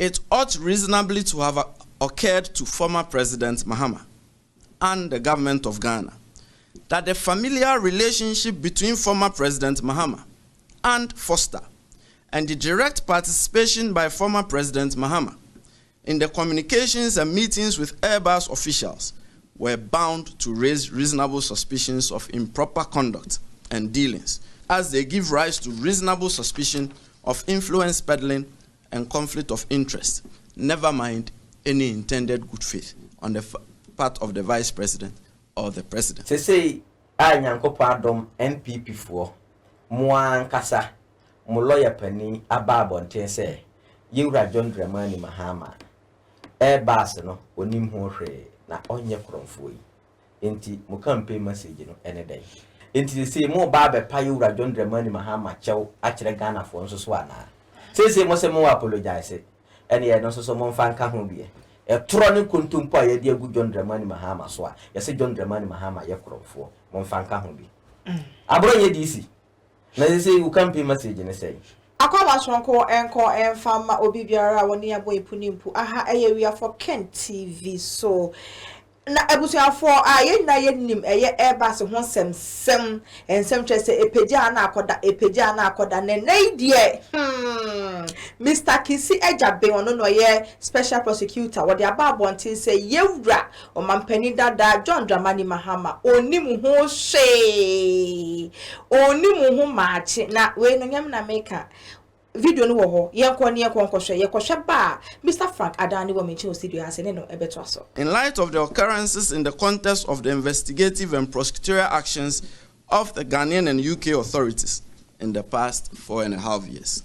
it ought reasonably to have occurred to former President Mahama and the government of Ghana that the familiar relationship between former President Mahama and Foster and the direct participation by former President Mahama in the communications and meetings with Airbus officials were bound to raise reasonable suspicions of improper conduct and dealings, as they give rise to reasonable suspicion of influence peddling and conflict of interest, never mind any intended good faith on the part of the Vice President or the President. Say, I nyanko pardon MPP for Mwan Kasa, Moloya Penny, Ababon Tese, Yura John Dramani Mahama, Airbus no, Onim Hore, na onye kromfoi. Enti mukampe message no any day. Enti say mo babe pa Yura John Dramani Mahama chow achire Ghana for nso so ana. Say mo se mo apologize. Ene ye no so mo mfa nka ho bie. E tro ne kontumpo a ye de agu John Dramani Mahama so a ye se John Dramani Mahama ye kromfo mo mfa nka ho bi. Abro ye DC. Na say you can pay message ne say. Akwa chonko enko enfama obi biara woni abo epuni aha eye for Kent TV so na ebusuafo aye na ye nim eye Airbus ho sem ensem twese epegia na akoda ne die Mr. Kisi Agyapong ono no ye special prosecutor wo de ababontin say yewura o mampani dada John Dramani Mahama onim ho hwe onim ho maachi na we no nyam na meka video no wo ho yenkwa ba Mr. Frank Adani wo mention studio ase ne no ebeto aso. In light of the occurrences in the context of the investigative and prosecutorial actions of the Ghanaian and UK authorities in the past 4.5 years.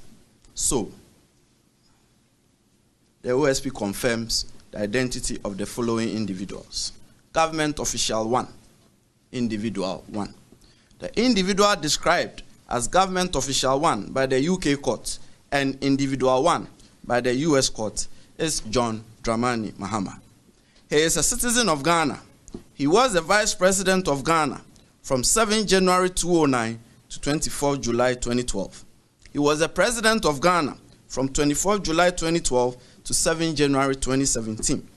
So, the OSP confirms the identity of the following individuals. Government Official 1, Individual 1. The individual described as Government Official 1 by the UK court and Individual 1 by the US court is John Dramani Mahama. He is a citizen of Ghana. He was the Vice President of Ghana from 7 January 2009 to 24 July 2012. He was the President of Ghana from 24 July 2012 to 7 January 2017.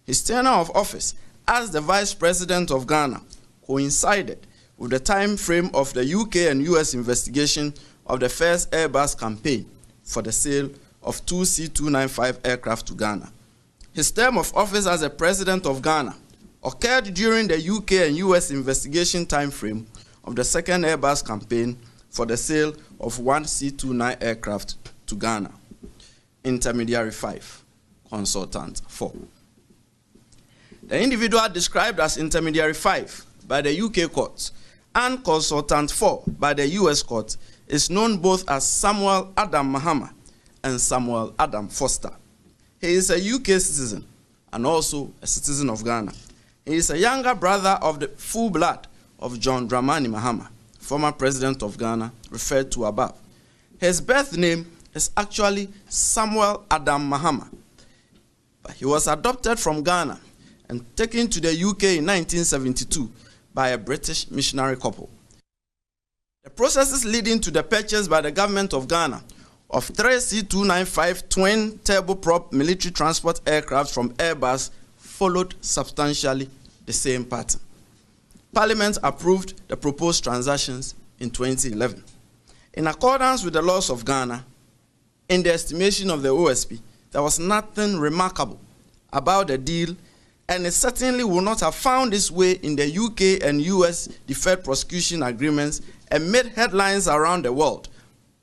His tenure of office as the Vice President of Ghana coincided with the time frame of the UK and US investigation of the first Airbus campaign for the sale of 2 C-295 aircraft to Ghana. His term of office as the President of Ghana occurred during the UK and US investigation time frame of the second Airbus campaign for the sale of 1 C-29 aircraft to Ghana. Intermediary 5, Consultant 4. The individual described as Intermediary 5 by the UK court and Consultant 4 by the US court is known both as Samuel Adam Mahama and Samuel Adam Foster. He is a UK citizen and also a citizen of Ghana. He is a younger brother of the full blood of John Dramani Mahama, former president of Ghana, referred to above. His birth name is actually Samuel Adam Mahama, but he was adopted from Ghana and taken to the UK in 1972 by a British missionary couple. The processes leading to the purchase by the government of Ghana of 3 C-295 twin turboprop military transport aircraft from Airbus followed substantially the same pattern. Parliament approved the proposed transactions in 2011. In accordance with the laws of Ghana, in the estimation of the OSP, there was nothing remarkable about the deal, and it certainly would not have found its way in the UK and US deferred prosecution agreements and made headlines around the world,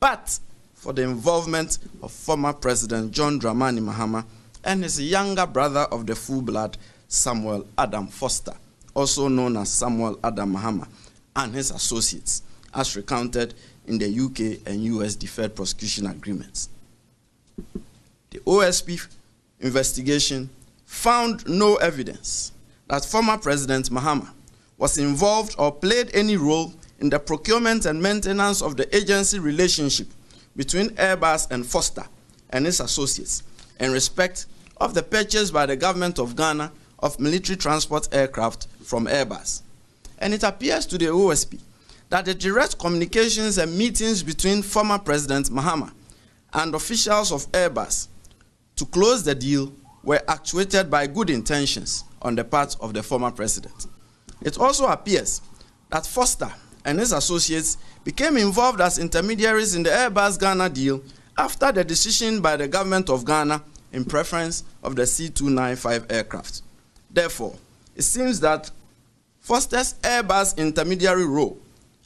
but for the involvement of former President John Dramani Mahama and his younger brother of the full blood, Samuel Adam Foster, also known as Samuel Adam Mahama, and his associates, as recounted in the UK and US deferred prosecution agreements. The OSP investigation found no evidence that former President Mahama was involved or played any role in the procurement and maintenance of the agency relationship between Airbus and Foster and his associates in respect of the purchase by the government of Ghana of military transport aircraft from Airbus. And it appears to the OSP that the direct communications and meetings between former President Mahama and officials of Airbus to close the deal were actuated by good intentions on the part of the former president. It also appears that Foster and his associates became involved as intermediaries in the Airbus Ghana deal after the decision by the government of Ghana in preference of the C-295 aircraft. Therefore, it seems that Foster's Airbus intermediary role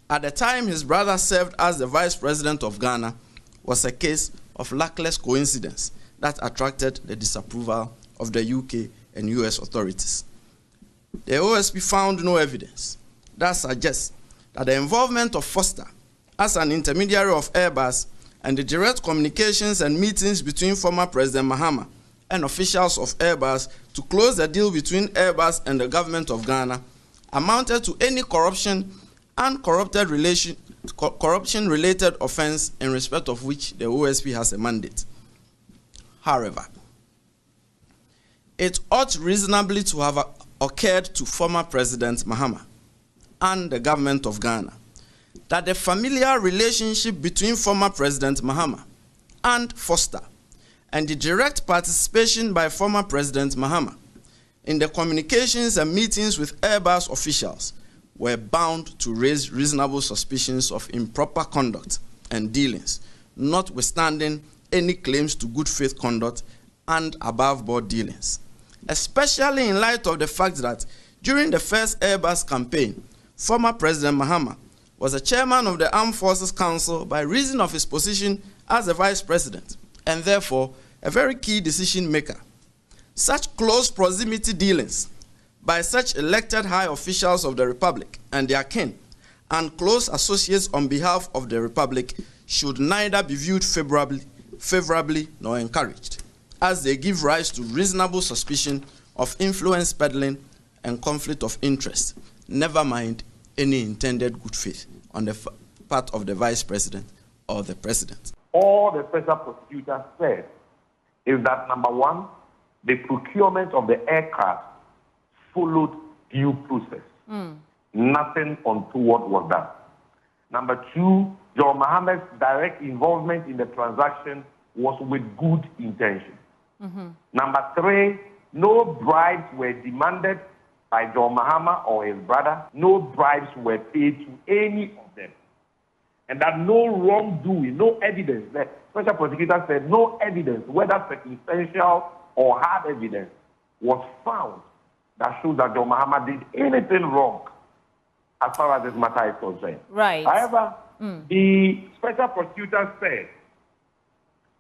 at the time his brother served as the vice president of Ghana was a case of luckless coincidence that attracted the disapproval of the UK and US authorities. The OSP found no evidence that suggests that the involvement of Foster as an intermediary of Airbus and the direct communications and meetings between former President Mahama and officials of Airbus to close the deal between Airbus and the government of Ghana amounted to any corruption and corruption-related offense in respect of which the OSP has a mandate. However, it ought reasonably to have occurred to former President Mahama and the government of Ghana that the familiar relationship between former President Mahama and Foster and the direct participation by former President Mahama in the communications and meetings with Airbus officials were bound to raise reasonable suspicions of improper conduct and dealings, notwithstanding any claims to good faith conduct and above-board dealings, especially in light of the fact that during the first Airbus campaign, former President Mahama was a chairman of the Armed Forces Council by reason of his position as the vice president, and therefore a very key decision maker. Such close proximity dealings by such elected high officials of the Republic and their kin and close associates on behalf of the Republic should neither be viewed favorably nor encouraged, as they give rise to reasonable suspicion of influence peddling and conflict of interest, never mind any intended good faith on the part of the vice president or the president. All the special prosecutor said is that, number one, the procurement of the aircraft followed due process. Nothing untoward was done. Number two, John Mahama's direct involvement in the transaction was with good intention. Number three, no bribes were demanded by John Mahama or his brother. No bribes were paid to any of them. And that no wrongdoing, no evidence, the special prosecutor said no evidence, whether circumstantial or hard evidence, was found that shows that John Mahama did anything wrong as far as this matter is concerned. Right. However, the special prosecutor said,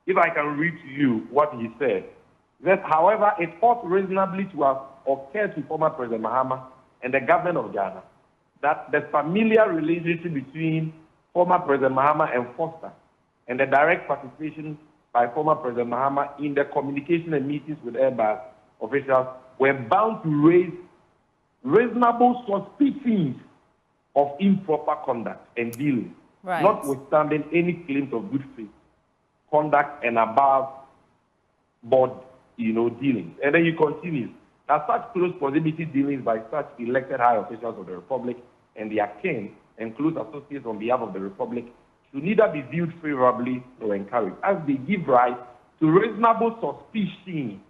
if I can read to you what he said, that, however, it ought reasonably to have occurred to former President Mahama and the government of Ghana that the familiar relationship between former President Mahama and Foster and the direct participation by former President Mahama in the communication and meetings with Airbus officials were bound to raise reasonable suspicions of improper conduct and dealing, notwithstanding any claims of good faith, conduct, and above-board, dealings. And then you continue that such close proximity dealings by such elected high officials of the Republic and their kin and close associates on behalf of the Republic should neither be viewed favorably nor encouraged, as they give rise to reasonable suspicion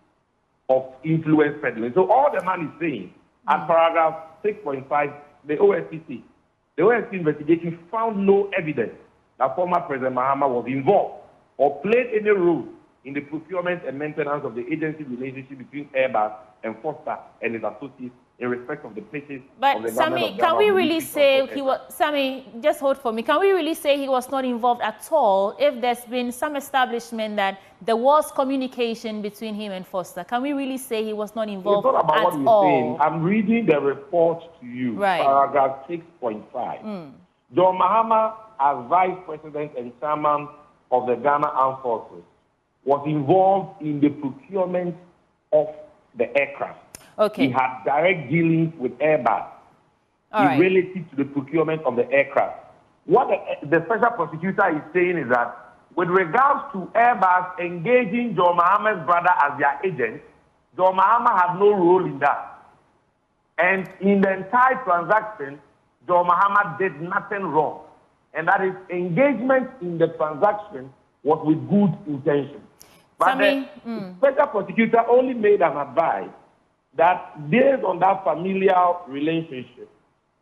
of influence peddling. So all the man is saying, at paragraph 6.5, the OSPC investigation found no evidence that former President Mahama was involved or played any role in the procurement and maintenance of the agency relationship between Airbus and Foster and his associates in respect of the purchase of the government of Ghana. Can we really say he was, Sammy, just hold for me, can we really say he was not involved at all if there's been some establishment that there was communication between him and Foster? Can we really say he was not involved at all? It's not about what you're saying. I'm reading the report to you, paragraph 6.5. John Mahama, as vice president and chairman of the Ghana Armed Forces, was involved in the procurement of the aircraft. He had direct dealings with Airbus relative to the procurement of the aircraft. What the special prosecutor is saying is that with regards to Airbus engaging John Mahama's brother as their agent, John Mahama had no role in that. And in the entire transaction, John Mahama did nothing wrong. And that his engagement in the transaction was with good intention. But the special prosecutor only made an advice that based on that familial relationship,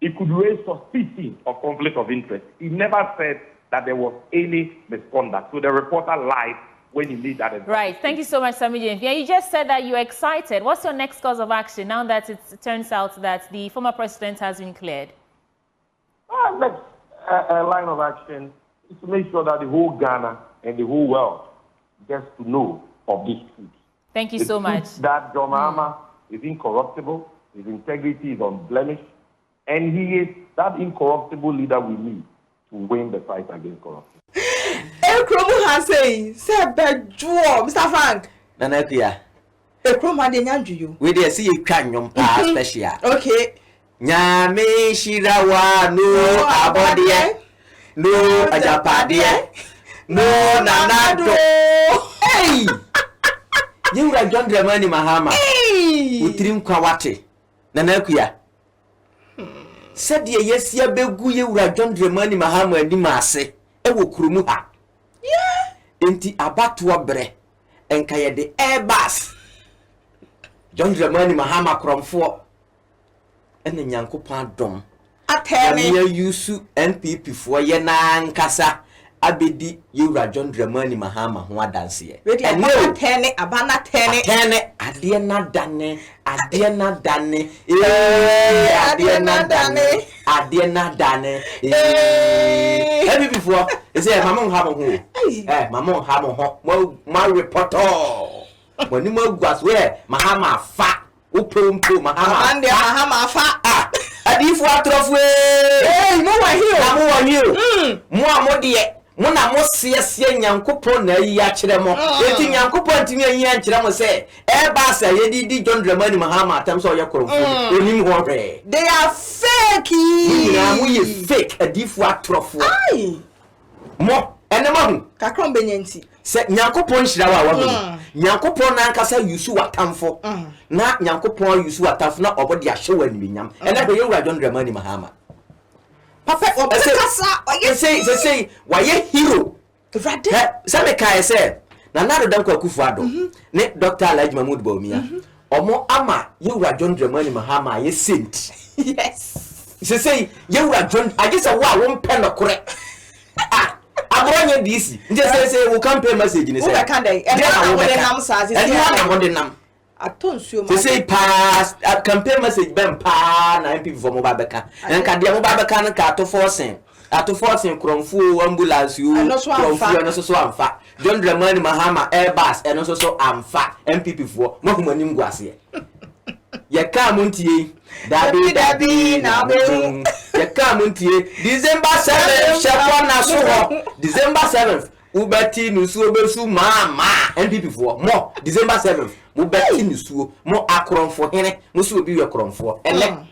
it could raise suspicion of conflict of interest. He never said that there was any misconduct. So the reporter lied when he made that advice. Right. Thank you so much, Sammy James. Yeah, you just said that you're excited. What's your next course of action now that it turns out that the former president has been cleared? Next line of action is to make sure that the whole Ghana and the whole world gets to know of this truth. Thank you so much. That John Mahama is incorruptible, his integrity is unblemished, and he is that incorruptible leader we need to win the fight against corruption. Ekromu Hasei, say bejuo, Mr. Frank. Nanakia. Ekromu de nyanju. We dey see you can yom pa special. Okay. Nyame shirawa no abodie. No ajapadie. No nanado. Hey! You are John Dramani Mahama. Hey! Utrim kwawate. Nanakia. Said ye yes ya begu ye ura John Dramani Mahama ni mase. Ewo kurumu ha. Yeah. Enti abatu bre. Enka ye de Airbus. John Dramani Mahama kromfo. Ene Nyankopon dom. Atene. Ya yusu NPP fo ye na nkasa. Abedi yura John Dramani Mahama ho adanse ye. Ene abana tene. Tene ade na dane. Ade na dane. Ade na dane. Heavy before. They say mama have ho. Mama have ho. Ma reporter. When you mo gwas where Mahama fa. Upompo Mahama fa. Adifu atrofu. Hey, mo wa here. Na mo wa here. Mo amode mo na mo siesie Nyankopon na yi a kire mo. Eti Nyankopon timi yi a kire mo say Airbus ye di John Dramani Mahama atam so ye korofo. Onim ho hwe. They are fake. Na mo ye fake adifu atrofu. Ai. Mo enema kakron benyanti. Se Nyankopon hira wa wa. Nyankopon na nkasa yusu watamfo. Na Nyankopon yusu watamfo na obodi ahye wa nimenyam. Ena be ye John Dramani Mahama. Papa obekasa oye say why hero rade say kai say na nado dan kwa kufu ado ne Dr. Alhaji Mahmoud Bawumia omo ama yewura John Dramani Mahama ye saint. Yes say yewura John agisa wa won pen no kore abronye DC nje say wo campaign message ni say we kan dey e na wo de nam sa say na wo de nam atonsuo ma say pass campaign message ben pa na MP for mobile beka enka de mobile beka na ka to forcing kromfu ambulance you kromfu no so amfa John Dramani Mahama Airbus eno so amfa MPP for mahumani ngwase ye ka montie dabi na be ye ka montie December 7th shepo na so ho December 7th ubeti nusu obesu mama MPP for mo December 7th ubeti nusu mo akromfo hene musu obi we kromfo ele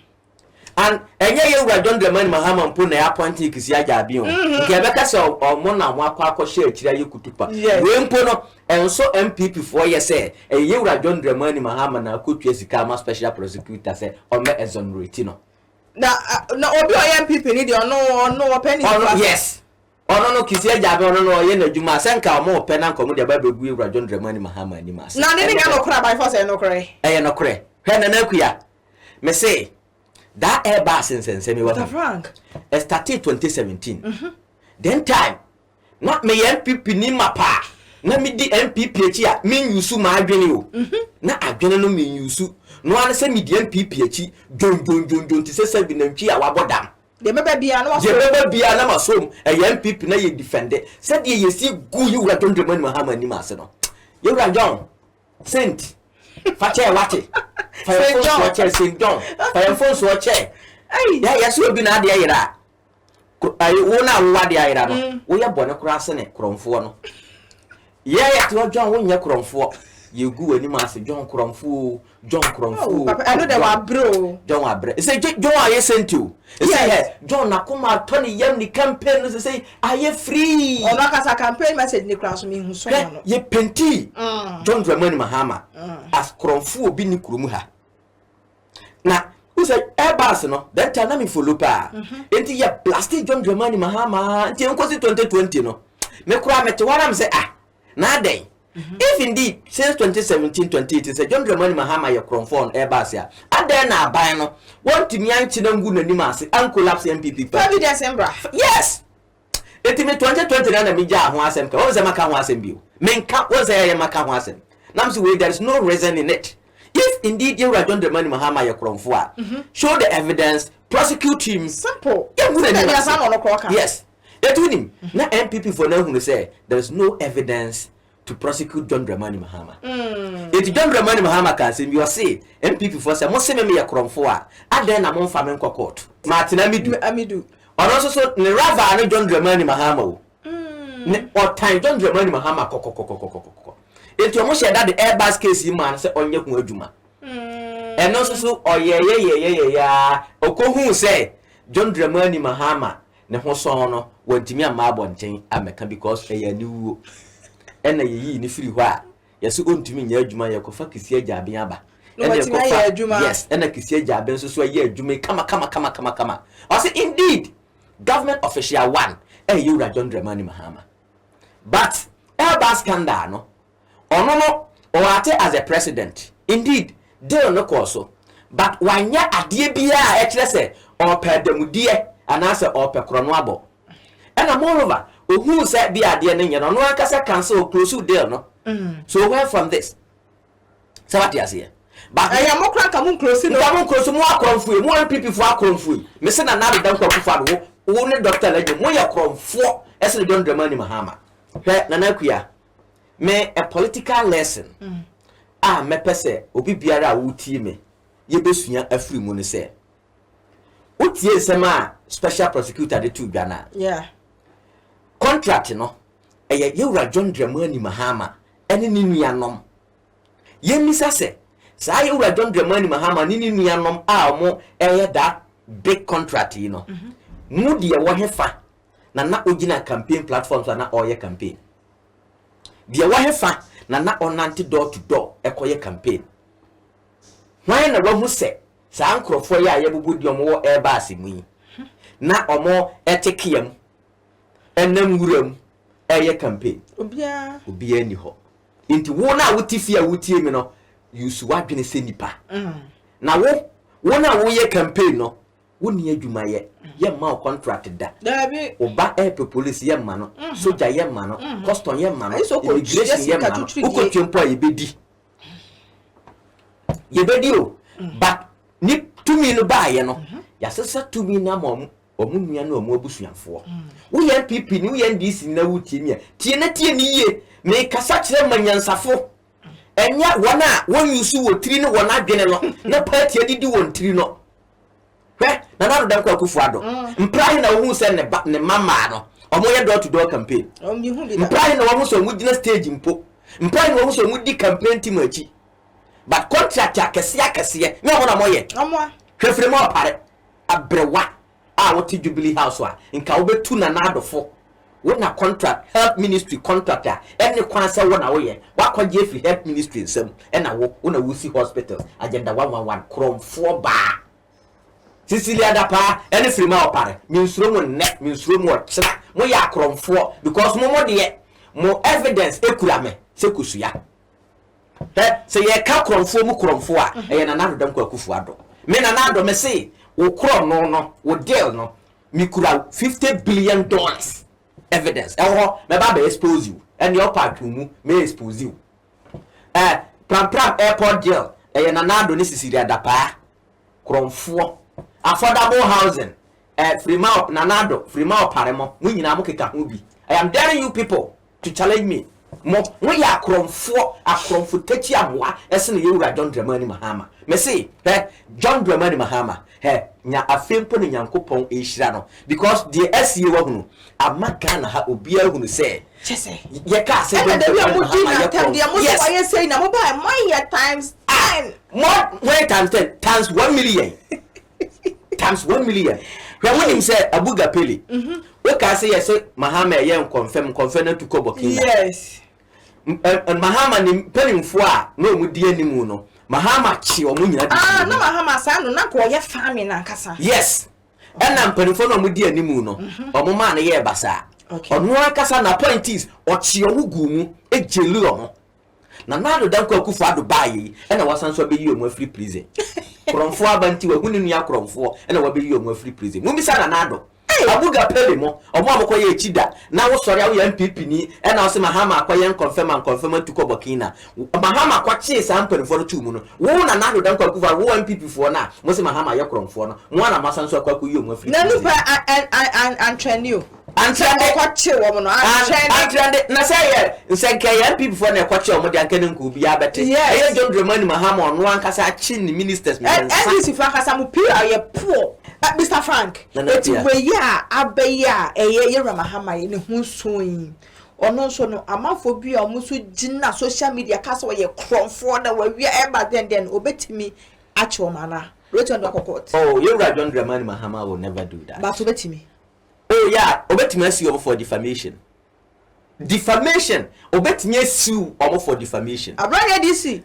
and enye ye John Dramani Mahama mpo na appointee kisi Agyapong nke beka se mo na mo akwa hye akira ye kutupa we mpo no enso MPP for ye say ye John Dramani Mahama na akotwa sika ma special prosecutor say o me exonerate no na obi o MPP ni de no penny yes no kisi Agyapong no ye na djuma senka mo pe na nkomo de ba begu John Dramani Mahama ni mas na ne no kra by force no kra no kra he na kuya me say that Airbus in me was Frank started 2017 then time not me MPP ni mapa na me di MPP echi a me yusu ma adwene o na adwene no me yusu no an se me di MPP echi don ti se se bi na ntwi a wabodam de beba bia na waso de beba bia na masom MPP na ye defend se de ye si gu you John Dramani Mahama ni ma se no you John sent Fache wate. Fire phone watch St. John. Fire phone watch. Hey, ya so bi na de ayira. Ai wo na wo de ayira no. Wo ye bone kura se ne kromfo no. Ye to John wo nye kromfo. Ye gu ani ma se John kromfo. Papa, I know they were bro. John wa bre. Say John aye sent you. Say John na kuma Tony yam ni campaign no say aye free. O na kasa campaign message ni kura so mi hu so no. Ye penti. John Dramani Mahama as kromfo obi ni kurumu ha. Na who say Airbus no that time na me follow pa. Enti ye plastic John Dramani Mahama enti enkosi 2020 no. Me kura me te wara me say na den If indeed since 2017-2018 say John Dramani Mahama ye kronfo Airbus ya adan na aban no want to nyanchi na ngu nanim ase an collapse MPP party evidence embra yes etime 2020 na mi ja ho asem ka won say maka ho asem bio menka won say ye maka ho asem nam say there is no reason in it. If indeed you are John Dramani Mahama ye kronfo a show the evidence, prosecute him. Simple. Yes. Etunim na MPP for now who say there is no evidence to prosecute John Dramani Mahama. If John Dramani Mahama can say you say MPP for say mo se me ye kromfo a aden na mo fa me nkọ court. Martin Amidu. Or also so ne rava na John Dramani Mahama o. Ne or time John Dramani Mahama kokokokokokoko. Enti omo share that the Airbus case man say onye hu adwuma. And also so ya okohu say John Dramani Mahama ne ho so no wantimi amabo nten ameka because eya niwo ena yeyi ni firi ho a yesi ontumi nya adwuma yakofa kisi ajaben aba yes ena kisi ajaben so ye adwuma kama also indeed government official one you John Dramani Mahama but Airbus scandal no ono oate as a president indeed deal no koso but wanya ade bia e kire se opedamudie anase opekrono abo and moreover who said be ade ne nya no akasa cancel close deal no so where from this so what you say but I am okra kamun close no kamun close mo akromfu mo MPP fo akromfu me se na na de danko kufa do wo ne doctor la mo ya kromfo ese John Dramani Mahama he na na kuya me a political lesson me pese obi biara wutie me ye besua afiri mu ne se utie sema special prosecutor de tu Ghana contract no ye John Dramani Mahama ene ni nuanom ye misa se sa ye John Dramani Mahama ni nuanom a mo that big contract you know mu de wo hefa na ogina campaign platforms na oye campaign de wo hefa na onanti door to door ekoye campaign why na wahu se sa ankrofo ya yebubudi omo Airbus mu na omo etekiam enam wuram eye campaign obia ni ho inti wo na wotifia wotie mi no yusu wadwene se nipa na wo na wo ye campaign no wo ni adwuma ye ma contract da oba police ye ma no soldier ye ma no custom ye ma no immigration ye ma no ukotwempo ye bedi o but ni tumi no ba ye no ya sesa tumi na mom omunua na omu abusuafo wo ye MPP ni wo ye NDC na wutie mi tie na tie ni ye me kasa kire manyansafo enya wona won yusu wo tiri no wona adwene no na party adidi won tiri no na na do kwa kufu ado mprai na wo se ne mama no omo ye door to door campaign mprai na wo so mu gina stage mpo mprai na wo so mu di campaign team achi but contract akese na wo na moye hwefre mo pare abrewa a wo ti Jubilee House wa nka wo betu na adofo wo na contract health ministry contractor any kwanse wo na wo ye wakwaje fi health ministry nsem na wo na wusi hospital agenda 111 kromfo ba Cecilia Dapa any free ma opare minsuro mo net minsuro mo chira mo ya kromfo because mo de mo evidence ekura me se kusuya se ye ka kromfo mu kromfo a ye na na dodam kwa kufu ado me na na do me se wo krom no wo deal no mi kura $50 billion evidence me ba expose you and your part mu me expose you pram airport deal ye na na do ne Cecilia Dapa kromfo affordable housing Fremont nanado Fremont paremo mu nyina mo keka ho bi I am daring you people to challenge me mo ya akromfo tachi amoa ese ne yewura John Dramani Mahama me say John Dramani Mahama nya afempo ne nyankopon ehira no because the SE wa hunu amaka na ha obia hunu say chese ye ka say John Dramani Mahama yes say na mo buy my times 10 more times 10 times 1 million times 1 million. When him say Abuga Peli, we can say yes, Mahama yen confirm to Kobo King. Yes. And Mahama ni penny for no mudi any muno. Mahama chi or munya. No Mahama san na ko ye farming and kasa. Yes. And I'm penny for no mudi any muno. Or Mama na ye basa. Okay. Or no kasa na point is or chi omugumu e jelu. na nado danko akufo ado bayi na wasan so be yi omo free prison kromfo abanti wa hunu nua kromfo na wa be yi omo free prison mu bisa na nado abuga pele mo omo amokoye echida na wo sori awo ya MPP ni na wo se Mahama akoye confirm to Burkina Mahama akwache sa ampanfo no tumu no wo na nado danko akufo wo MPP fo na mo se Mahama ye kromfo no mo na masan so akwaku yi omo free prison na nupa and train you Antrande kwache wo no antrande na say nsenke ya people for na kwache o mo de anke nku bi abete e John Dramani Mahama ono ankasa achi ni ministers me NDC for ankasa mu pira ye poor Mr Frank eti we ya abeya ye Mahama ye ne hu soyin ono so no amafo bi a omo so gina social media kasa wo ye kromfo na wa wi eba den obetimi achi o mana roto ndo kokot oh you John Dramani Mahama will never do that but obetimi oh yeah obetimi sue for defamation obetimi sue omo for defamation abronya DC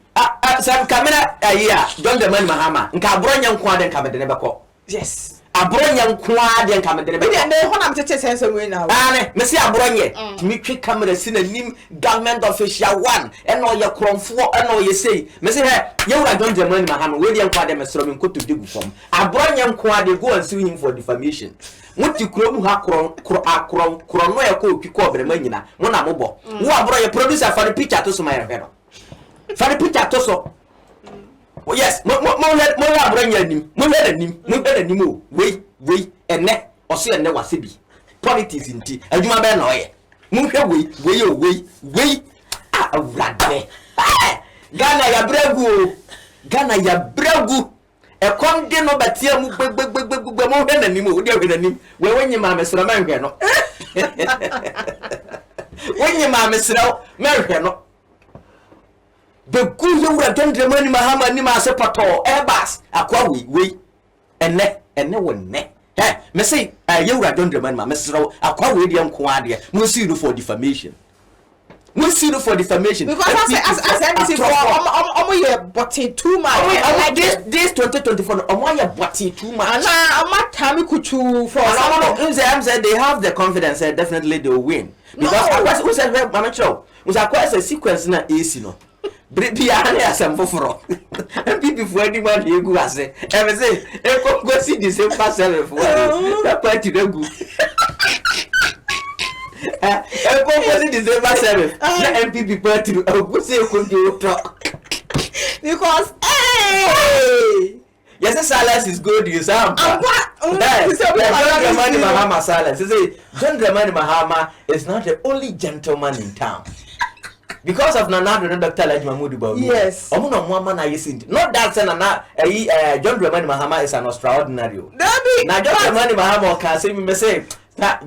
sam camera yeah John Dramani Mahama nka abronya nko ade nka medene beko yes abronya nko ade nka medene beko ne ho na mtete sense we na ane me se abronye timi twi camera si na nim government official one eno ye kromfo eno ye sei me se he ye wura John Dramani Mahama we de nko ade mesro me nkoto digu fom abronya nko ade go and sue him for defamation muti kromu ha kron no ye ko opiko obrema nyina mo na mobo wo abroye producer for the picture to so my head for the picture to so oh yes mo abronya nim mo nim o we ene oso ene wasebi politics nti adwuma be na oye mo hwe we awrade Ghana ya bragu e de no batia mu gbegbe mo hwe nanim o de hwe nanim we wonyi ma mesra ma hwe no wonyi ma mesra ma hwe no the good you were John Dramani Mahama ni ma se pato Airbus akwa we ene wonne me say you were John Dramani Mahama mesra akwa we de nko ade mo see you for defamation because as NDC for omo ye botting too much this 2024 omo ye botting too much na omo time kuchu for I'm say they have the confidence that definitely they will win because who said mama chow was a sequence na AC no bia na asem foforo MPP for any man dey go ase e say e go see the same parcel for that party dey go e December 7 na MPP party go say ko do talk because hey yes silence is good you sound John Dramani Mahama silence say John Dramani Mahama is not the only gentleman in town because of Nana Dr. Mahmoud Bawumia yes omo no mo ama na yesinti not that say Nana John Dramani Mahama is an extraordinary na John Dramani Mahama can say me say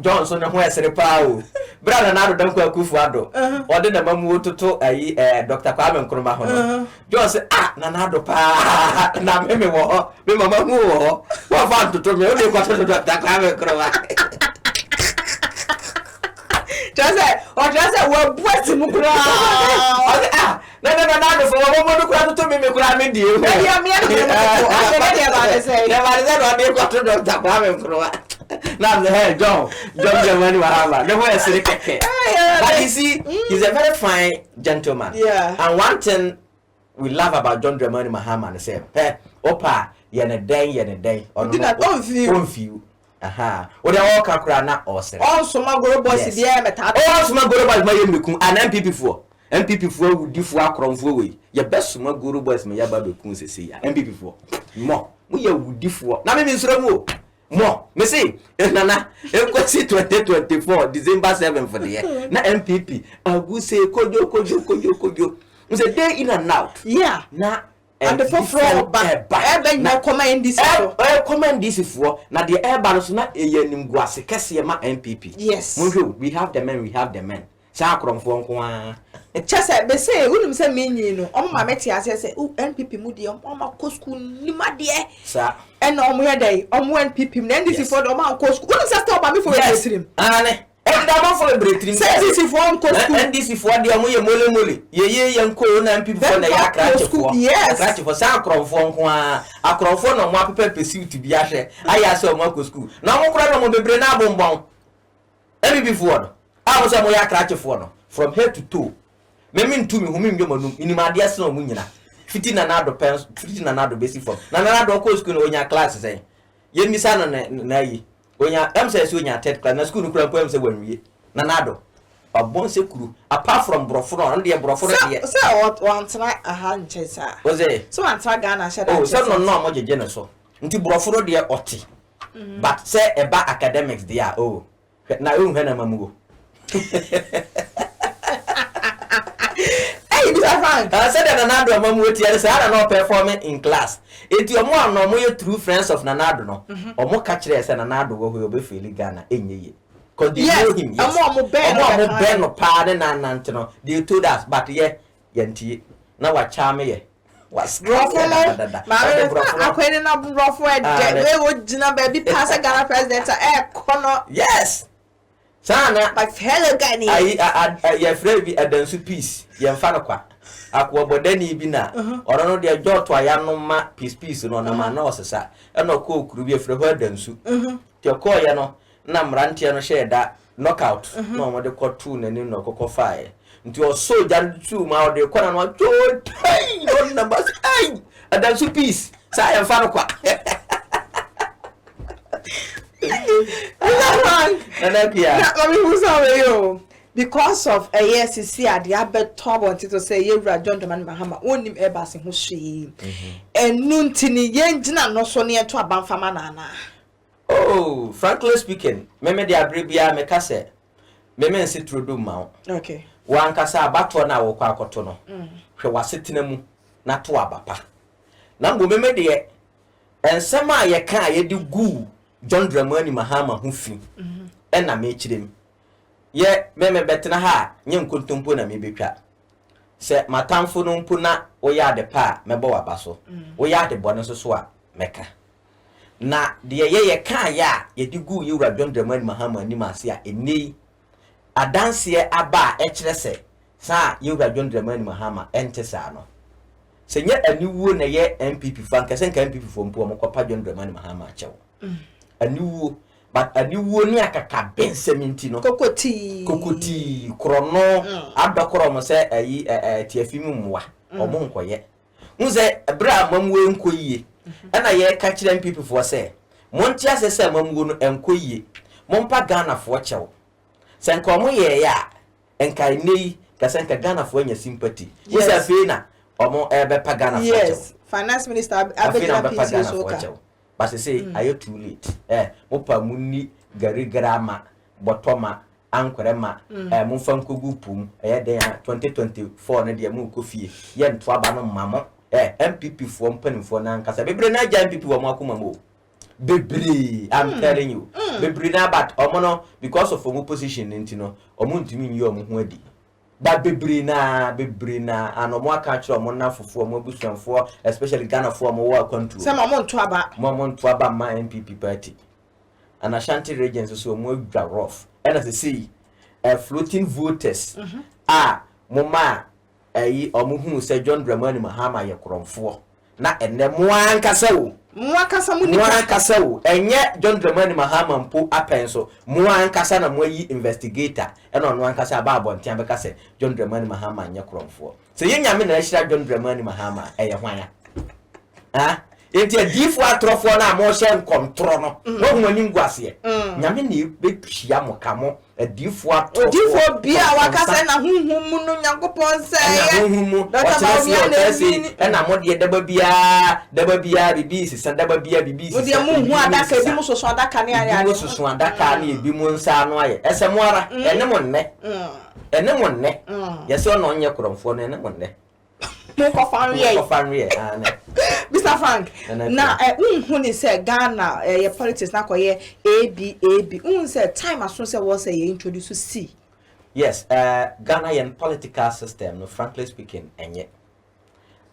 Johnson no esere pa o brother na do danko akufu ado ode na mamu toto Dr. Kwame Nkrumah ho Johnson na do pa na me wo ho me mama mu wo ho wa fa toto me o de kwato Dr. Kwame Nkrumah Johnson wo buati mu kura na do fo wo mo kura toto me kura me die o ya me ba de kwato Dr. Kwame Nkrumah now the hell John Dramani Mahama the way say keke but you see he's a very fine gentleman and one thing we love about John Dramani Mahama is say opa ye ne den on view what they all kakura na osere also magoro boss bia meta also magoro boss my meku an MPP for would for akromfo we ye best magoro boss me ya ba beku sese ya MPP for mo ye would for na me nsoro mu mo me say nana e ko si 2024 December 7 for the year na MPP agu say kojo we say day in and out na and the floor back na command this for na the Airbus na eyanim guase kese ma MPP yes we have the men sa kromfo nko a chese be say unum say menyi no omo ma meti ase say NPP mu de omo ko school ni ma de sa and omo ye dey omo NPP na NDC for the omo ko school unum say stop am for breatrim ane e da ma for breatrim say NDC for ko school NDC for de omo ye mole ye nko na NPP for na ya krache for sa kromfo nko a akromfo no mo apepe pursuit bi ahwe aya say omo ko school na omo kura no mo bebre na abombon NPP for no I was a moya krache for no from head to toe Memin to me whom you manum in my dear son munina. 15 another pens, 15 another basic form. Nanado course school on your classes, eh? Ye miss Anna Nay. When your M says when you're TED class, school poems when we Nanado. A bonse crew, apart from Brofron, and dear Brofron. So, what one tonight a hand chaser? Was it? So, I'm Ghana said, oh, some no more generous. Until Brofro dear Otti. But say about academics, dear, oh, now you mamu. Hey, Mr. Frank. I said that Nanado among what you said, not performing in class. It's your more no more true friends of Nanado, or more catchers and Nanado who will be feeling Ghana in ye. Because they know him, yes. I'm more pardon and Antino. They told us, but yeah, Yanti. Now what charm ye? What's Ruffle? I couldn't have Ruffle. They would baby pass a Ghana president air corner. Yes. Sana, my fellow Ghanaian. I afraid be a dance piece. Yan Fanaqua. Aqua Bodeni Bina, or no dear jaw to a young piece on a man nurse, and no cook could be a friend and soup. Your coyano, Namrantiano share that knockout, no more the cartoon and in no cocoa fire. Into your soldier, 2 mile, the corner, no numbers, a dance piece. Say, Fanaqua. Because of a yes, you see, at the Albert Top wanted to say, you are John Mahama, only Airbus in Hushi. And Nuntini Yenjina no so near to a Banfamanana. Oh, frankly speaking, Meme de Abribia Mecase, Meme sit through do mount. Okay. One cassa batona or quacotono. She was sitting a mu, not to a bapa. Nambu Meme de and some I can't ye do goo. John Dramani Mahama Hufi, and I made him. Yet, Meme Bettina ha, young Kuntumpuna may be cat. Set my town for no puna, or ya the pa, me boa basso, or ya the bonus of swap, Mecca. Na, dear ye can ya, ye do go you John Dramani Mahama and Nimasia in knee. A dance here a bar, HSA, sa you John Dramani Mahama, enter Sano. Say yet a new wound a year MPP Frank, and MPP from Pomocopa John Dramani Mahama chow. A new, but a new one near Kaka Ben Sementino, Cocoti, Crono, Abdocrom say a Tiafimua, or Monco yet. Muze a bra mum will inquire, and I yet catch them people for say. Montias a sermon wound and quay, Mompa Ghana for chow. San Como ye ya, and Kaini, Casanka Ghana for your sympathy. Yes, a fina, or more ever Pagana. Yes, Finance Minister Abedina. But I say, are you too late? Mopa Muni, Gary Grama, Botoma, Ankorema, Mufam Kugupum, 2024, Nadia Mukofi, Yen Twabano Mamma, MPP form penny for Nancasa. Bebrina giant people are Makumamo. Bebri, I'm telling you. Bebrina, but Omono, because of a position, Intino, or Muntimin Yom. But Bebrina, and no more country or Mona for Mobusan for, especially Ghana for more country. Some amount to about my MPP party. And Ashanti regions so more rough. And as I see, floating voters. Moma, or Muhu say John Dramani Mahama Yakron for. Not and then one castle. Mwakasa and yet John Dramani Mahama po apenso Mwakasa na mwe investigator and on Mwakasa babo ntiambeka John Dramani Mahama nyakron for. So yen nyame na shira John Dramani Mahama hwanya. Enti adifo atrofo na mo hye control no. No humani ngwase. Nyame na bepia mokamo adifo atrofo bia wakasa na huhumu no Nyankopon se ya. Huhumu. Bawumia na mo de daba bia bibisi sandaba bia bibisi. Odi mu hu adaka bi mu soso adaka ne aya. Bi mu soso adaka ne bi mu nsa no aye. Ese mo ara ene mo nne. Ene mo nne. Yesi ono onye kromfo no ene mo nne. Mr. Frank, now who say Ghana your politics na koye AB who say time as soon as was say introduce to C. Yes, Ghanaian political system, no, frankly speaking,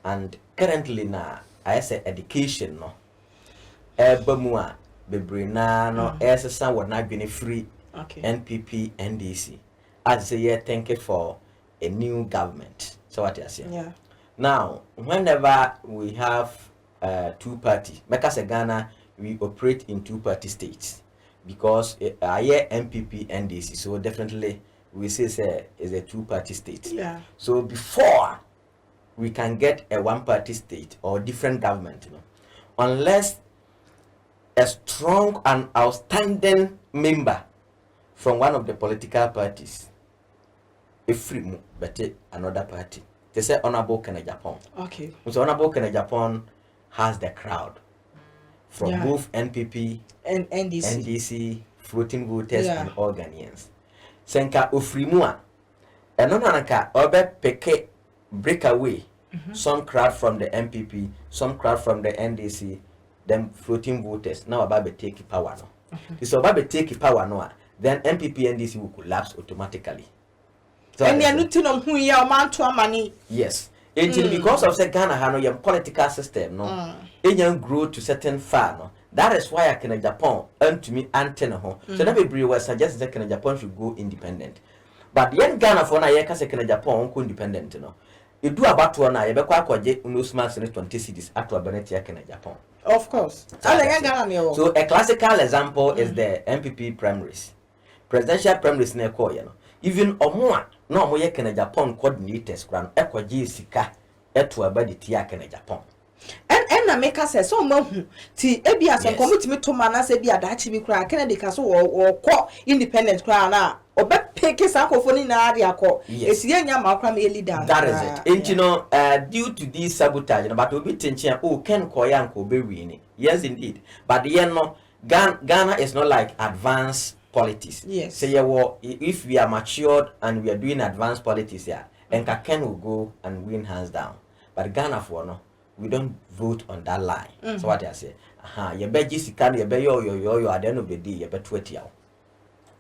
and currently now I say education no bamua bebrina no SSA were not being free. Okay. NPP NDC as say yeah, thank you for a new government. So what you say? Yeah. Now, whenever we have two parties, make us a Ghana, we operate in two-party states because I hear MPP, NDC, so definitely we say is a two-party state. Yeah. So before we can get a one-party state or different government, unless a strong and outstanding member from one of the political parties, a free but another party. They say Honorable Agyapong. Okay. So Honorable Agyapong has the crowd from both NPP and NDC, floating voters, and all Ghanaians. Senka Ofrimua, and Nonanaka Obe Peke breakaway. Some crowd from the NPP, some crowd from the NDC, them floating voters. Now about take power no. So about take power no, then NPP NDC will collapse automatically. So and they're not who you are money. Yes. Because of the Ghana Hano your political system, no, it grow to certain far, no. That is why I can Japan earn to me antenna home. So that be was suggest that Japan should go independent. But the young Ghana for na yeka se Japan go independent, no. You do about one na you be kwa kwaje unosmas in 20 cities after Benet Japan. Of course. So a classical example is the MPP primaries. Presidential primaries na ko no. Even omo no mo ye Japan coordinators kran ekwaje sika eto abadi tia Japan. And na make us say so mahu ti ebi aso komutimi to mana se bi adachi bi kra Kennedy ka so wo ko independent kra na obe peke sa kofoni na ade akọ esiye nya ma kra me leader. That is it. And you know, due to this sabotage, but obi tenchen Ken Koya nko be wini. Yes indeed. But no Ghana is not like advanced politics. Yes. So if we are matured and we are doing advanced politics here, and Ken will go and win hands down. But Ghana for no, we don't vote on that line. So what I say, you bet Jessica, you bet yo at the end of the day, you bet 20 hours.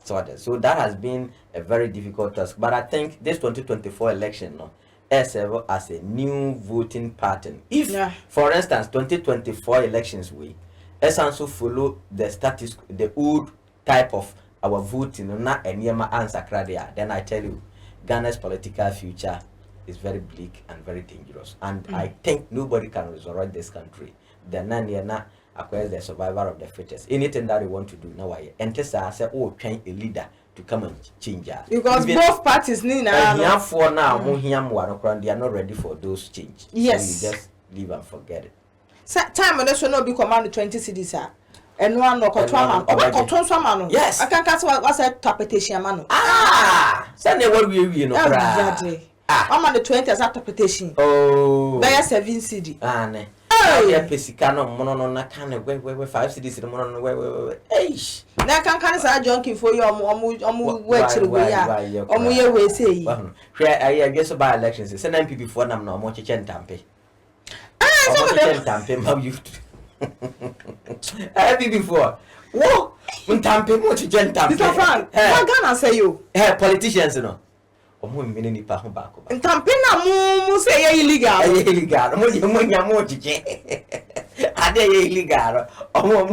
So that has been a very difficult task. But I think this 2024 election no, as a new voting pattern. If, for instance, 2024 elections we also follow the status, the old type of our voting, not a near answer criteria, then I tell you, Ghana's political future is very bleak and very dangerous. And I think nobody can resurrect this country. The none acquires the survivor of the fittest. Anything that we want to do now, and I say, train a leader to come and change that. Because both parties need now. For now, they are not ready for those change. Yes. So you just leave and forget it. Time when they should not be commanded 20 cities. And one no control. Yes. I can't catch what's a interpretation man. Send what we know. I'm on the 20 as interpretation. Oh, by 7 CD. Anne. Oh, Pesicano, Mono, Nakane, where 5 cities in the Mono, where. Now can say junkie for you, where to we say. I guess about elections. Send them people for them no more chen tampe. Some of them tampe, you. Happy before. Whoa, tampe, more chen tampe. Mr. Frank, what can I say you? Politicians, no. Minini pa ho ba ko ba ntampena mu say illegal mo nya jije ade illegal mo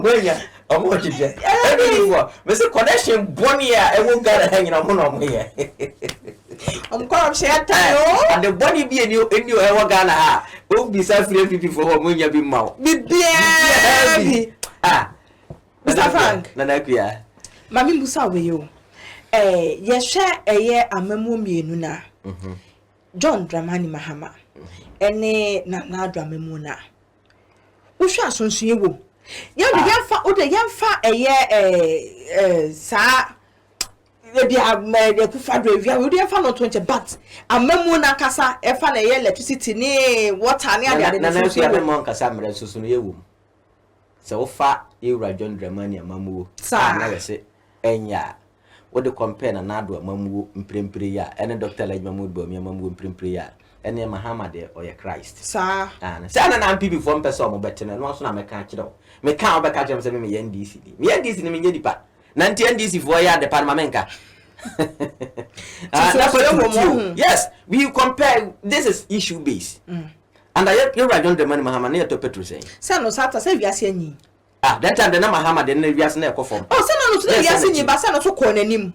jije me say connection boni a e wo gara hanging am no mo ye ko share time and the boni bi eni e wo Ghana ha o bi sa free people for mo nya bi ma bi Mr. Frank na kuya mami musa we yo yesha eye amamu mienu na John Dramani Mahama ene na Dramemu na uhwa asonsuye wo yemfa eye sa bia kufa do via we yemfa no 20 but amamu na kasa efa na eye electricity ni water ni ade na na so ya mon kasa mre susu no yewum se wo fa Ewura John Dramani amamu na we se enya what the compare na nado amamu mprempre ya ene Dr. Lajmamu Bawumia amamu mprempre ya ene Mahama de oye Christ sa na MPP for person mo betene no so na me ka kire me ka obeka kire me me NDC ni me nyedipa na nti NDC for ya de parliamentka yes we compare this is issue based and you right on the money Mahama na to Petro saying say no sata say viase anyi that time the Mahama de na viase na ekofom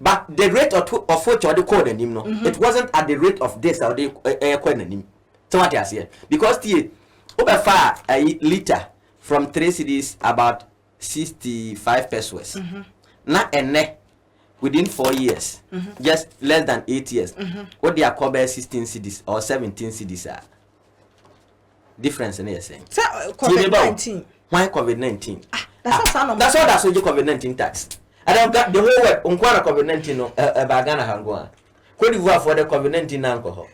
but the rate of which or the code and no, it wasn't at the rate of this or the air. So what I say because the over far a liter from 3 cities about 65 pesos. Not a neck within 4 years, just less than 8 years, what they are covered 16 cities or 17 cities are. Difference in saying. So COVID-19. Why COVID-19? That's all the COVID-19 tax. I don't got the whole world on COVID-19 no bagana hangwa. Cote d'Ivoire for the COVID-19 alcohol.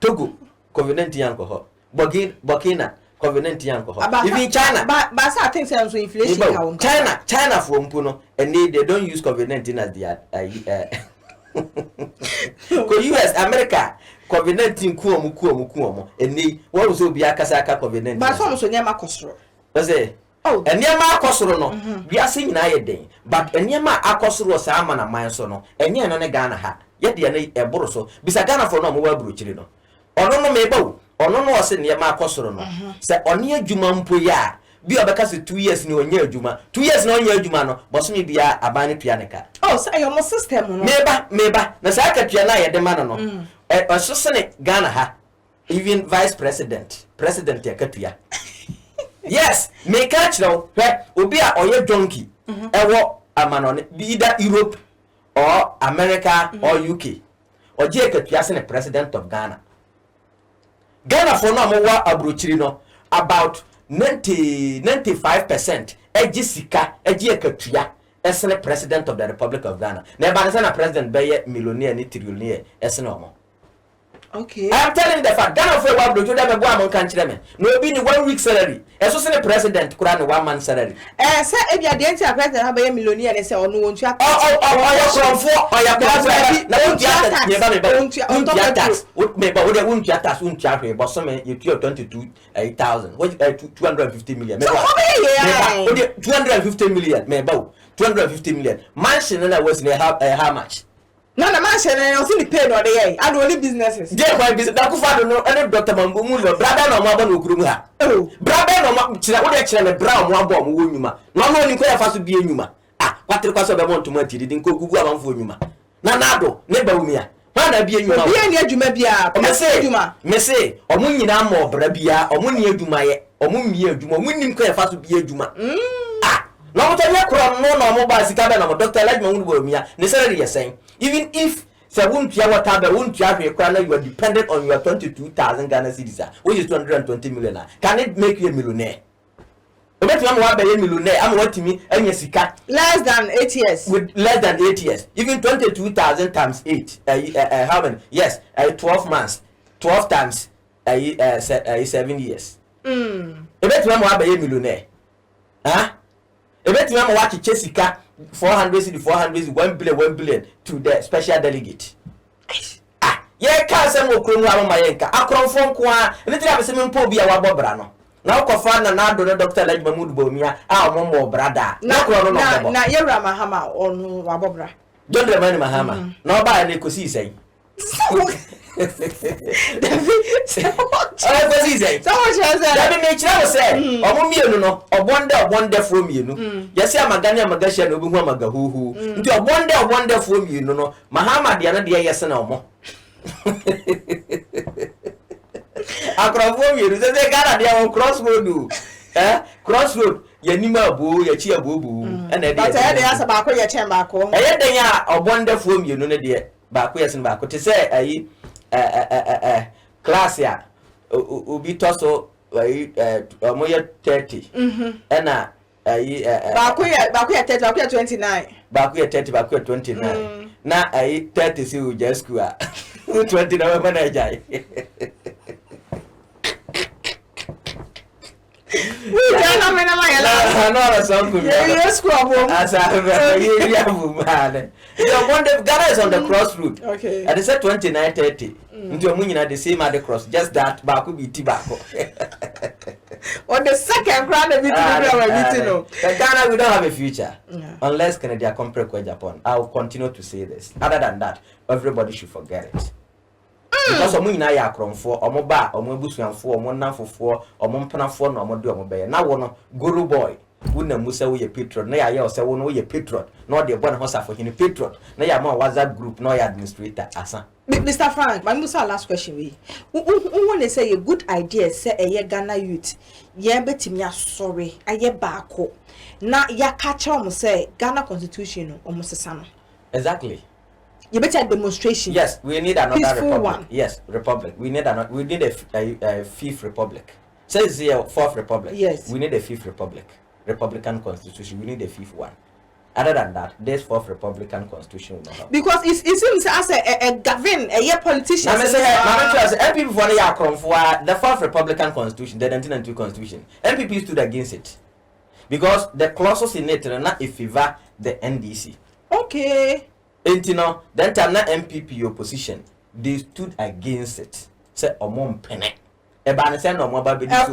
Togo COVID-19 alcohol. Burkina COVID-19 alcohol. Even China. But I think so inflation. China from Puno and they don't use COVID-19 as their US America COVID-19 kuomu and they what also be akasaka COVID-19. But some so nyama kosoro. Say oh, and nyama akosoro no. We are seeing na yeden. But nyama akosoro sa ama na man so no. Enye no ne Ghana ha. Ye de na e boro so. Bisa Ghana for no mo wa buruchiri no. Ono no meba ono no se nyama akosoro no. Se oni adwuma mpo ya bi obeka se 2 years ni onya adwuma. 2 years na onya adwuma no. Boso me bia abane tua ne ka. Oh, say your system no. Meba. Na sa ka tua na ye de ma no. So se Ghana ha. Even vice president ya ka tua. Yes, me catch now. Obi a oye donkey. Ewo amanone either Europe or America or UK. Oje ka the president of Ghana. Ghana for no mo wa abrochiri no about 95% ejisika eje ka tua esene president of the Republic of Ghana. Na ba na president be ye millionaire ni trillionaire esene omo. Okay. I'm telling you the fact. Ghana for what do you them go among country me. No be ni 1 week salary. Eso se president kura ni 1 month salary. Say e bia de anti president ha be millionaire say onu won tua. Ya from ya president. Na won tua tax. Won tua tax. Me ba wo won tua tax won tua hwe. But some you tua 22,000. What 250 million. Me ba. 250 million. Me ba 250 million. Mansion na was how much? No, the man said, I see the pay no dey. I do only businesses. Yeah, my business. That kufa no any Dr. Mambumu no brother no mo no okurum ha. Oh, brother no mo chira wo dey chira me bra mo abo mo wonwuma. No no ni ko ya fa so bi enwuma. Ah, kwatre kwa so be mo ntoma tiri din ko gugu amanfo enwuma. Na nado, ne Bawumia. Ma na bi enwuma. Bi eni adwuma bia. Me say, omo nyina mo bra bia, omo ni adwuma ye, omo mi adwuma, omo nim ko ya fa so bi adwuma. Ah, no mo tanya kro no mo ba sika be na mo Dr. Bawumia. Ne salary ye sen. Even if say won't you are dependent on your 22,000 Ghana cedis, which is 220 million. Can it make you a millionaire? I'm what to me and yes, less than 8 years. With less than 8 years. Even 22,000 times 8. How many? Yes, 12 months. 12 times 7 years. I bet you are a millionaire. Huh? I bet you are watching Jessica. 400 1 billion to the special delegate. Yeah, can't say more crown mayenka. A crown from Kwa, and it have some po be our bobrano. Now, Kofana, now, Dr. Bawumia, our more brother. Now, you're Mahama or Wabobra. Don't remind Mahama. No, by any could say. That makes you say, or wonder from you. Yes, I'm a Ghanaian magician of Who into a wonder from you, no, Mahama, the other day, yes, and no more. I cross you, they got their own crossroad. Crossroad, Yanima boo, your chia boo boo, and they ask about your chamber. I had they are a wonder from you, no, dear, back, yes, and back. To say, class ya ubi toso moya 30 ena bakuya 30 bakuya 29 bakuya 30 bakuya 29 na 30 si uja school 29 mana jai we jana mena mayela no so good yes school asa ya bumane the one that Ghana is on the crossroad. Okay. And they said 29 30. Into a munya the same at the cross. Just that baku be tobacco. On the second round of meeting, Ghana we don't have a future. Unless Canada compare with Japan. I will continue to say this. Other than that, everybody should forget it. Because omunyina ya akronfo, omoba, omobusuanfo, omonanfofo, omonpanafo na omodo omobeye. Na wono guru boy. Wuna musa we patron na ya say wo no we patron na de born house for him patron na ya ma WhatsApp group na ya administrator asa. Mr. Frank, my musa last question we want say a good idea say a Ghana youth ye betimi asori aye baako na ya catch am say Ghana constitution no omo sesa no Exactly. You better demonstration. Yes, we need another peaceful republic. one. Yes, republic. We need a fifth republic. Says here fourth republic. Yes. We need a fifth republic. Republican constitution. We need a fifth one. Other than that, this fourth Republican constitution will not help. Because it seems as a govern a politician. MPP for the fourth Republican constitution, the 1992 constitution. MPP stood against it because the clauses in it are not in favor the NDC. Okay. And you know, then time na MPP opposition, they stood against it. Say omon pene. Eba say no mo ba be I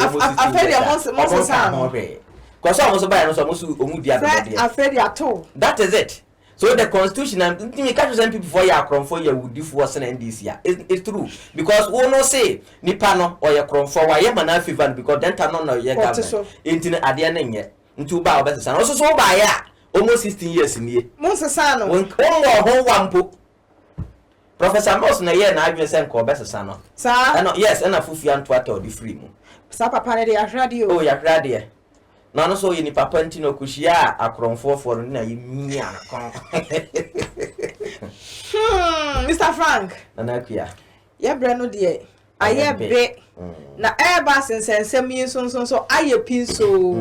because almost by almost that is it. So the constitution and you can't send people for your cron for your would do for an NDC. It's true. Because we no say Nipano or your cron for why man favor because then turn on your government into Adian yet into bow better son. Also so by almost 16 years in here. Monsasano When whole one book. Professor Moss na year na I've sent call better son. Sir, yes, and a fufian twat or the free moon. Sapa Panade radio. Oh, you're ready. No, so you ni papa ntino kushia akronfo for na yimia na Mr. Frank. Na kuya. Ye brano de. Aye be. Na Airbus nsensem so aye pin so.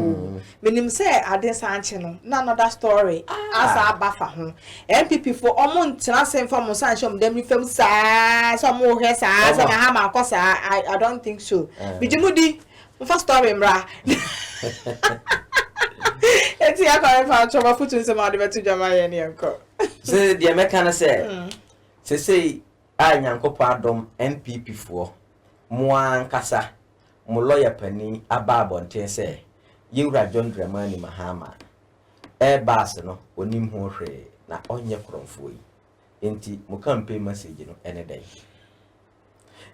Menim say ade sanche no. Na another story. Asa abafa ho. MPP for omo ntina sem for mo sanche om dem fam sa so mo hwe sa so na ha ma kosa. I don't think so. Bijimudi first story mra. Eti akore fa choba futu nsema de betu jama ye ne enko. Say the American say Nyankopon adom NPP for mo ankasa mo lawyer pani aba abonten say Yewura John Dramani Mahama Airbus no onim ho hwe na onye kromfo yi enti mo campaign message no ene dey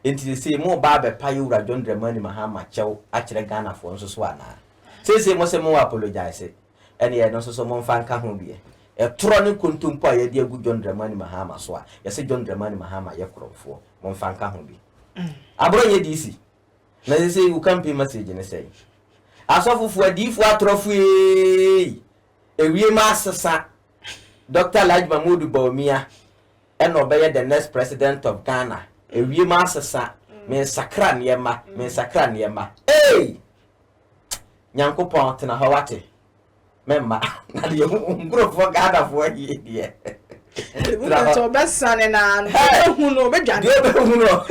enti say mo ba be pa Yewura John Dramani Mahama chew akire Ghana fo nso so ana say mo se mo apologize ene ye no so mo mfa nka ho bie e tro ne kontumpo aye de agu John Dramani Mahama so a ye se John Dramani Mahama ye kromfo mo mfa nka ho bi abro ye DC na say you campaign message ne say asofufu adifu atrofu ewie masasa Dr. Laj Mahmoud Bawumia and obey the next president of Ghana ewie masasa me sakra niema hey Nyankopon tena hawate memma na de ngro for Ghana for ye die to besane na hu no be dwane hu no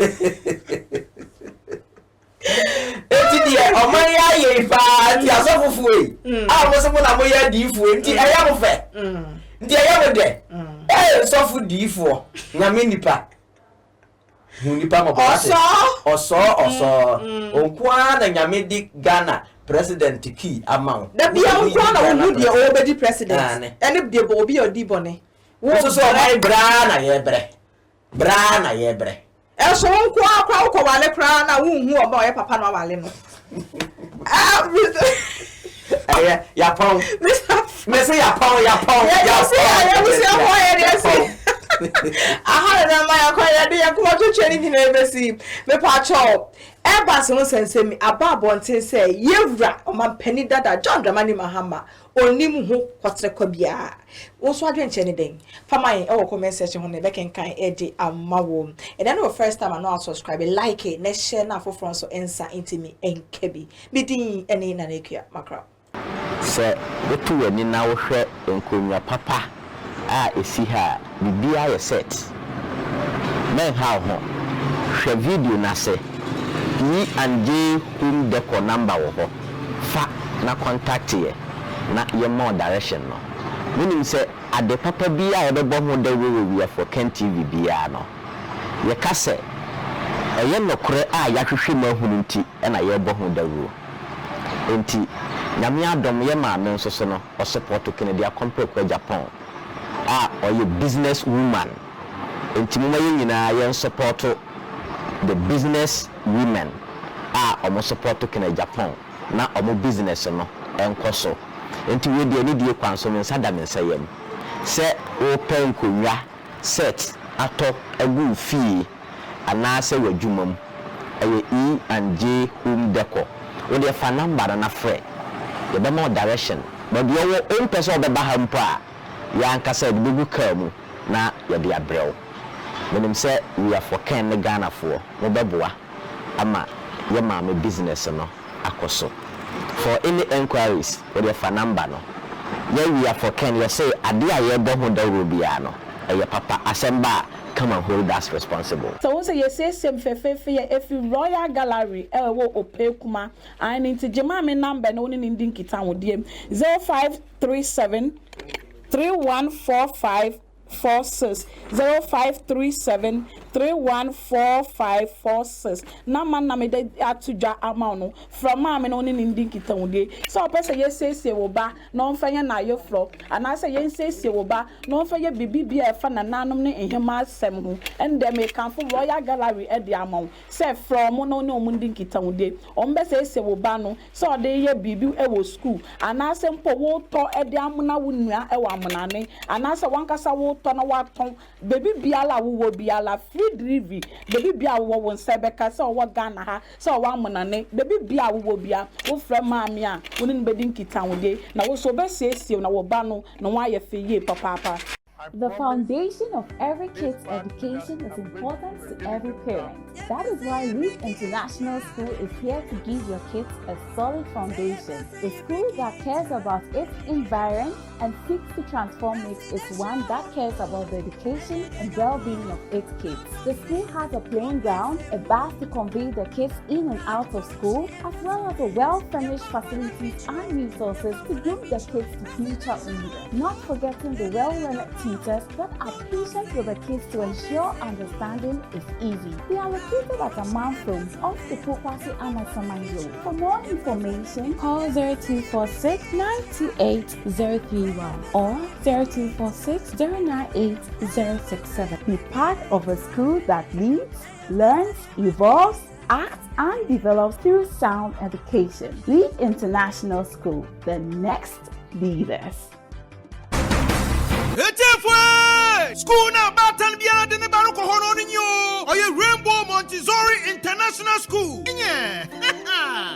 eti die omanya ye fa ti asofufu a mo se mo na mo ya difu enti eya mo fe enti eya mo de sofu difu nyame nipa hu nipa mo ba oso onkwa na nyame di Ghana president ki amount da bia onkwa na wo di o be di president ene de bo obi odi bone wo so mai bra na ye bre so nkwa akwa ukọ wale kra na wunhu oba ye papa no wale no ya pon me say ya pon aha na ma ya kwa ya de ya kuma to cheni ni na ebesi me pa cho Airbus no sensemi ababo ntin say Yewura omampani dada John Dramani Mahama onim ho kwatrekwa bia wo so adwenche ne den fama e wo comment section ho ne be kenkan edi amawo and then the first time I know subscribe like it na share na for so ensa intimi enkebi midin ene na nekua makra se wetu wani na wo hwe enkonwa papa a esi ha bibia ye set men ha ho hwe video na se ni anje hum deco number wo ho fa na contact ye na ye more direction no meaning say ade papa bia ye bebo ho da we for Ken TV bia no ye ka se eye nokore a ya hwehwe ma hunu nti na ye bo ho da we enti nyame adom ye ma me nso so no o support Kennedy compare kwa Agyapong or you business woman enti mo ye nyina ye support the business women omo support Kennedy Agyapong na omo business no enkoso enti we de ani die kwanso me nsa da me nsa yam se open konwa set ato agu fee ana se wadwumam eye E&J home decor we dey fa number na frɛ ye be more direction but you own person be ba ha mpo a ya anka se de bugu ka mu na yɛde abrɛw menim sɛ we are for Ken ne Ghana for no bɛboa ama yɛ maame business no akɔso for any enquiries with your number no we are for Ken you say ade a yɛbɔ ho dawro bia no ɛyɛ papa asɛmba come and hold us responsible. So once you say some if you Royal Gallery opekuma and into Jemame number no in Dinkita with DM 0537 3145 46 0537 314546 Naman namede atuja amano from mama no in Dinkita with so person yes say woba no fanya na yo floor and I say yes say woba no fanya bibi fan and nanum in him sem and they may come for Royal Gallery at the amount say from no Mundinkita with say woba no so they ye bibi school and I say po to at the amuna wunya ewamunane and I say one kasa ton waton baby biala wo biala free delivery baby bia wo won sebeka so wo Ghana ha so wa monane baby bia wo bia wo fra maami a woni bedin kita wo de na wo so be siesie na wo ba no na wa ye feye papa. The foundation of every kid's education is important to every parent. That is why Reed International School is here to give your kids a solid foundation. The school that cares about its environment and seeks to transform it is one that cares about the education and well-being of its kids. The school has a playing ground, a bus to convey the kids in and out of school, as well as a well-furnished facilities and resources to groom the kids to future leaders. Not forgetting the well-learned teachers that are patient with the kids to ensure understanding is easy. They are located at Amanfrom off the Popasi Amasaman Road. For more information, call 0246 928 031 or 0246 098 067. Be part of a school that leads, learns, evolves, acts, and develops through sound education. Lead International School, the next leaders. School now batan biara de ne baroko hono ninyo. Oye Rainbow Montessori International School. Yeah.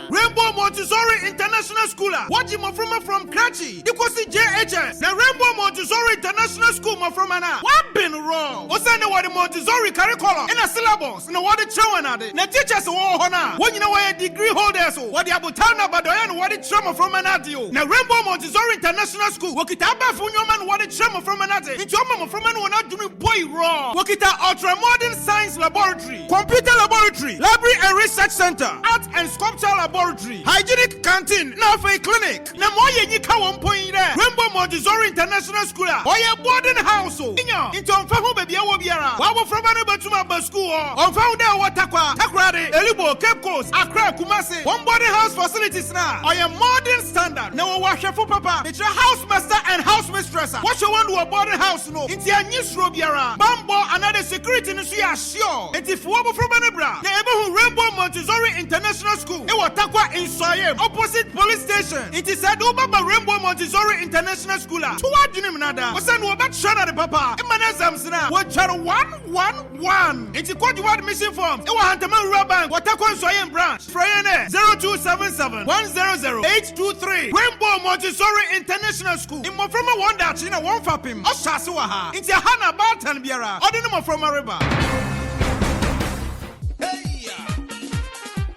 Rainbow Montessori International School. What you from Kratchi? Ikosi JHS. The Rainbow Montessori International School from ana. What been wrong? What's the what the Montessori curriculum in a syllabus? No what the children are the teachers wo hona. When you know where degree holders what the abutana badoyan what the trauma from anadio. Na Rainbow Montessori International School. Wakitaba funyoman what the trauma from anate. It's your mama from an not doing boy wrong. Wakita ultra modern science laboratory, computer laboratory, library and research center, art and sculpture laboratory, hygienic canteen, now for a clinic. Na moye nika 1 point there. Rainbow Montessori International School. Oye boarding house. Inyo into onfahu baby awo biara. Wawo from anu batuma ba school. Onfahu there watakwa. Takrade, Elibo, Cape Coast, Accra, Kumasi. One boarding house facilities now. Oye modern standard. Na wa shefu papa. It's a house master and house mistress. What you want to a boarding house no? It's a new Robiara, Bambo, another security no see sure. And if Wabo from Anabra, the Ebu Rainbow Montessori International School, it was Takwa in Soyem, opposite police station. It is said Obaba Rainbow Montessori International School. To what you nada? Was send Wabat Shana the Papa, Emanazamsna, what Charo 111. It's a quad word missing form. It was Hantaman Raban, what Takwa Soyem branch. Freyane 0277 100 823. Rainbow Montessori International School. In Moframa Wanda China won't fap him. Oshasuaha. It's a Hana Barton Biara, or the number from Ariba.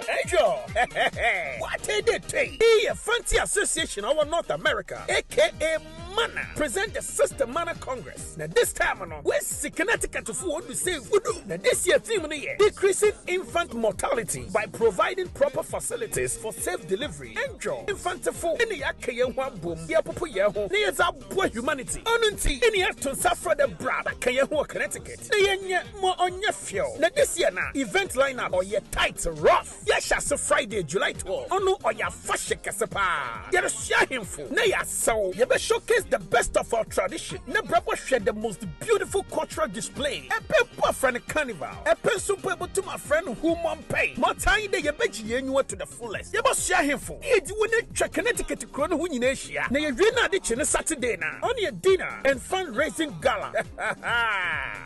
Hey, Joe. What did they take? Be a fancy association of North America, aka Mana, present the Sister Mana Congress. Now, this time, we're Connecticut to forward to say, now, this year, theme of the year, decreasing infant mortality by providing proper facilities for safe delivery. Enjoy infant food in the Akayan boom, Yapopo Yaho, near Zabwa humanity. Onunti, in the Acton Safra the Brad, Kayaho, Connecticut. The more on your fuel. Now, this year, now, event lineup or your tights rough. Yasha, so Friday, July 12. Onu or your fashion casapa. You're a shahim fool. Naya, so you better showcase the best of our tradition. Nebrabo share the most beautiful cultural display. A paper friend carnival. A pencil paper to my friend whom on pay. More time than you bet you to the fullest. You must share him for. You do not Connecticut to Chrono in Asia. Now you dinner ditching a Saturday now. Only a dinner and fundraising gala.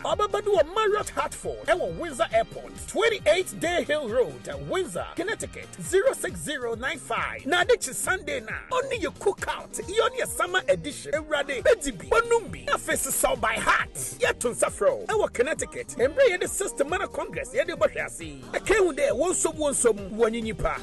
Ababadu Marriott Hartford and Windsor Airport. 28 Day Hill Road, Windsor, Connecticut 06095. Now this is Sunday now. Only your cookout. You only a summer edition. scholarship. Erade, Bejibi, Bonumbi, a face sound by heart. Yet on Safro, our Connecticut, and bring the System Manor Congress, Yadi Bashasi. I came there, one some, one in your park.